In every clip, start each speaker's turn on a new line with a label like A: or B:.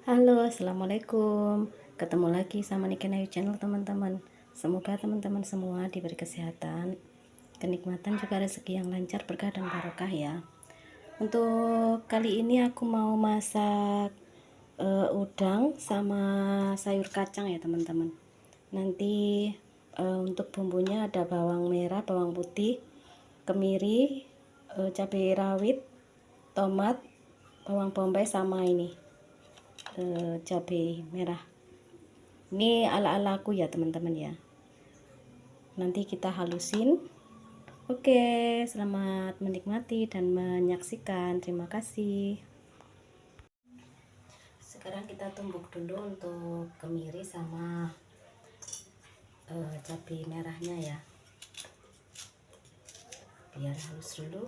A: Halo, assalamualaikum. Ketemu lagi sama Niken Ayu Channel, teman-teman. Semoga teman-teman semua diberi kesehatan, kenikmatan, juga rezeki yang lancar, berkah dan barokah ya. Untuk kali ini aku mau masak udang sama sayur kacang ya, teman-teman. Nanti untuk bumbunya ada bawang merah, bawang putih, kemiri, cabai rawit, tomat, bawang bombay, sama ini cabai merah. Ini ala-ala aku ya, teman-teman ya. Nanti kita halusin. Oke, selamat menikmati dan menyaksikan. Terima kasih. Sekarang kita tumbuk dulu untuk kemiri sama cabai merahnya ya, biar halus dulu.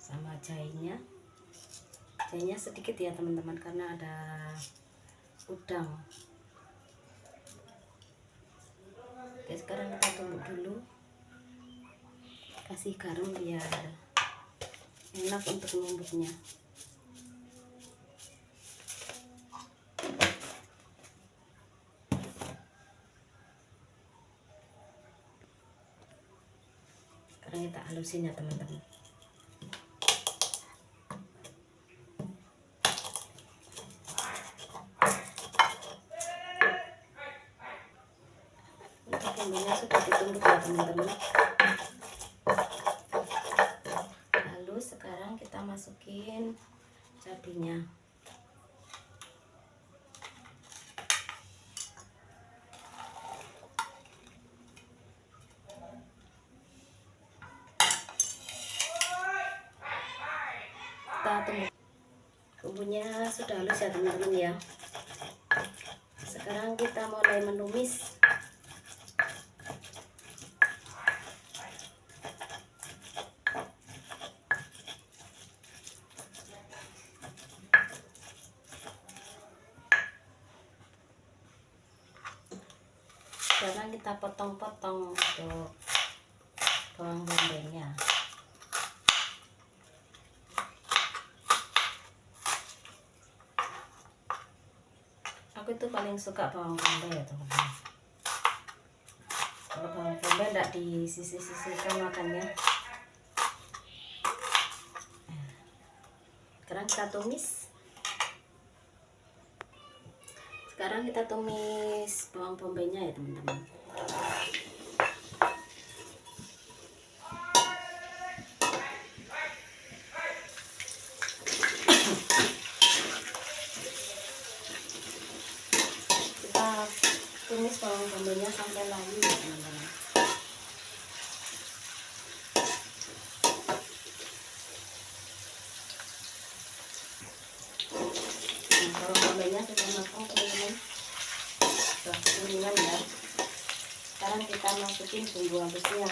A: Sama jahenya sedikit ya, teman-teman, karena ada udang. Oke, sekarang kita tumbuk dulu, kasih garam biar enak untuk menumbuknya. Sekarang kita halusin ya, teman-teman. Untuk bumbunya sudah ditumbuk ya, teman-teman. Lalu sekarang kita masukin cabenya. Kita tunggu, bumbunya sudah halus ya, teman-teman ya. Sekarang kita mulai menumis. Sekarang kita potong-potong untuk bawang bombaynya. Aku itu paling suka bawang bombay ya, teman-teman. Kalau bawang bombay enggak disisih-sisihkan makannya. Sekarang kita tumis. Sekarang kita tumis bawang bombaynya ya, teman-teman. Kita tumis bawang bombaynya sampai layu ya, teman-teman. Bawang bombaynya sudah matang, teman-teman, sudah kekuningan ya. Sekarang kita masukin bumbu halusnya.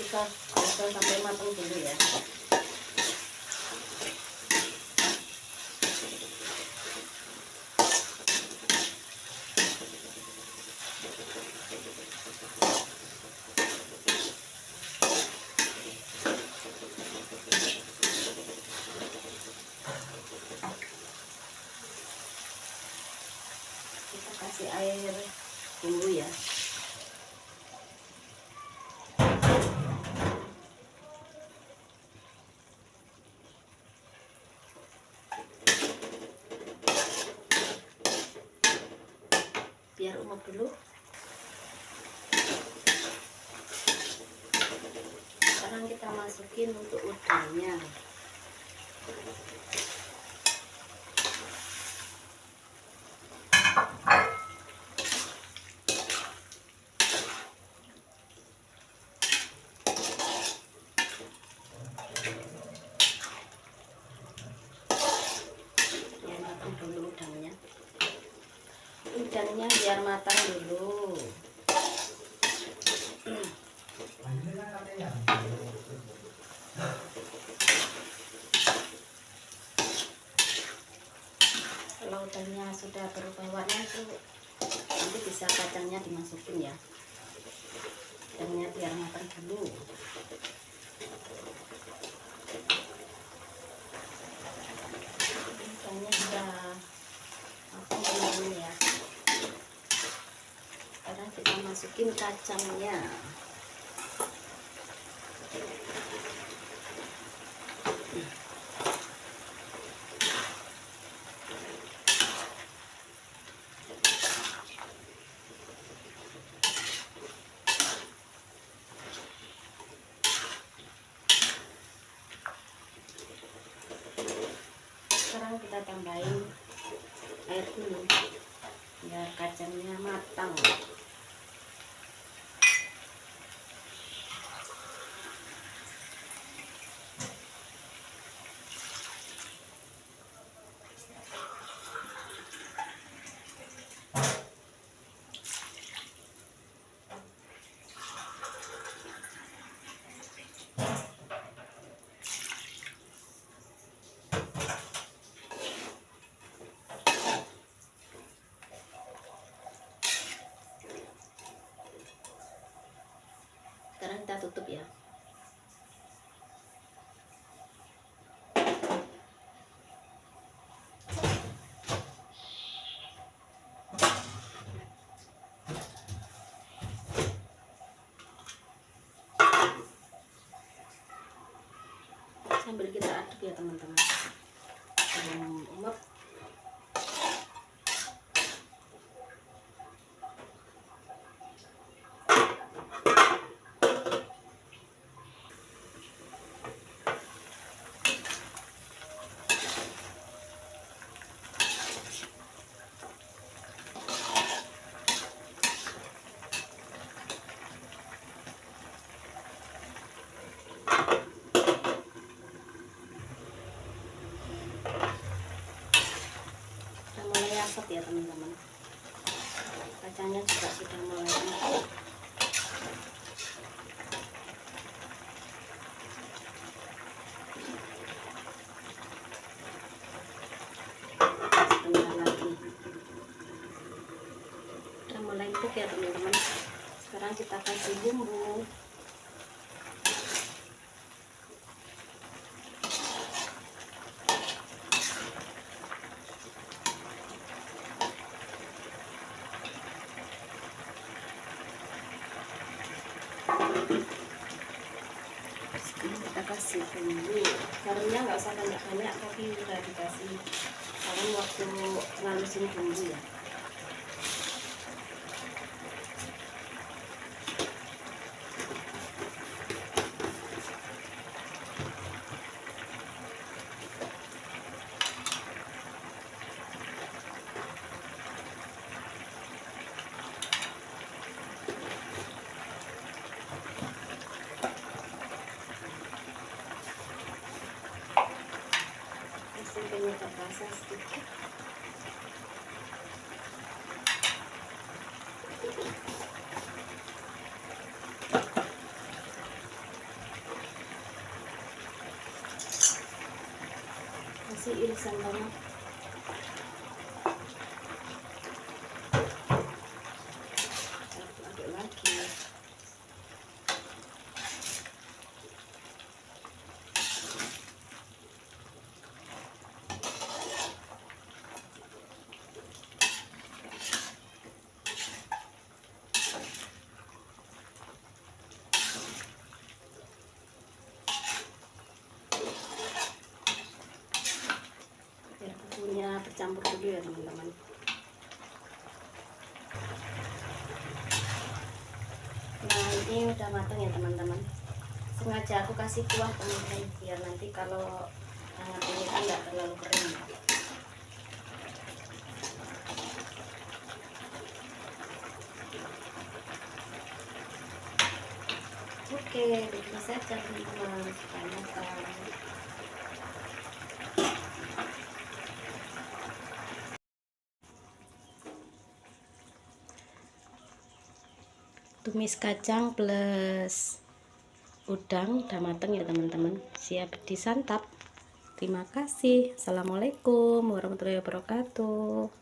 A: Kita goreng sampai matang dulu ya. Kita kasih air bumbu ya. Biar umap dulu. Sekarang kita masukin untuk udangnya. dulu udangnya biar matang dulu. Kalau udangnya sudah berubah warna itu nanti bisa kacangnya dimasukin ya. Udangnya biar matang dulu. Udangnya sudah matang dulu ya. Sekarang kita masukin kacangnya. Sekarang kita tambahin air dulu biar kacangnya matang. Sekarang kita tutup ya. Sambil kita aduk ya teman-teman. Mulai asap ya teman-teman, kacangnya juga sudah mulai asap. Sebentar lagi udah mulai empuk ya teman-teman. Sekarang kita kasih bumbu. Kita kasih bumbu, garamnya nggak usah banyak-banyak tapi udah dikasih garam waktu ngalusin bumbu ya. Penyedap rasa sedikit. Kasih irisan tomat. Aduk lagi. Bumbunya bercampur dulu ya teman-teman. Nah ini udah matang ya teman-teman. Sengaja aku kasih kuah teman-teman biar nanti kalau ini kan nggak terlalu kering. Oke, begini saja teman-teman, sudah matang. tumis kacang plus udang udah mateng ya teman-teman, siap disantap. Terima kasih. Assalamualaikum warahmatullahi wabarakatuh.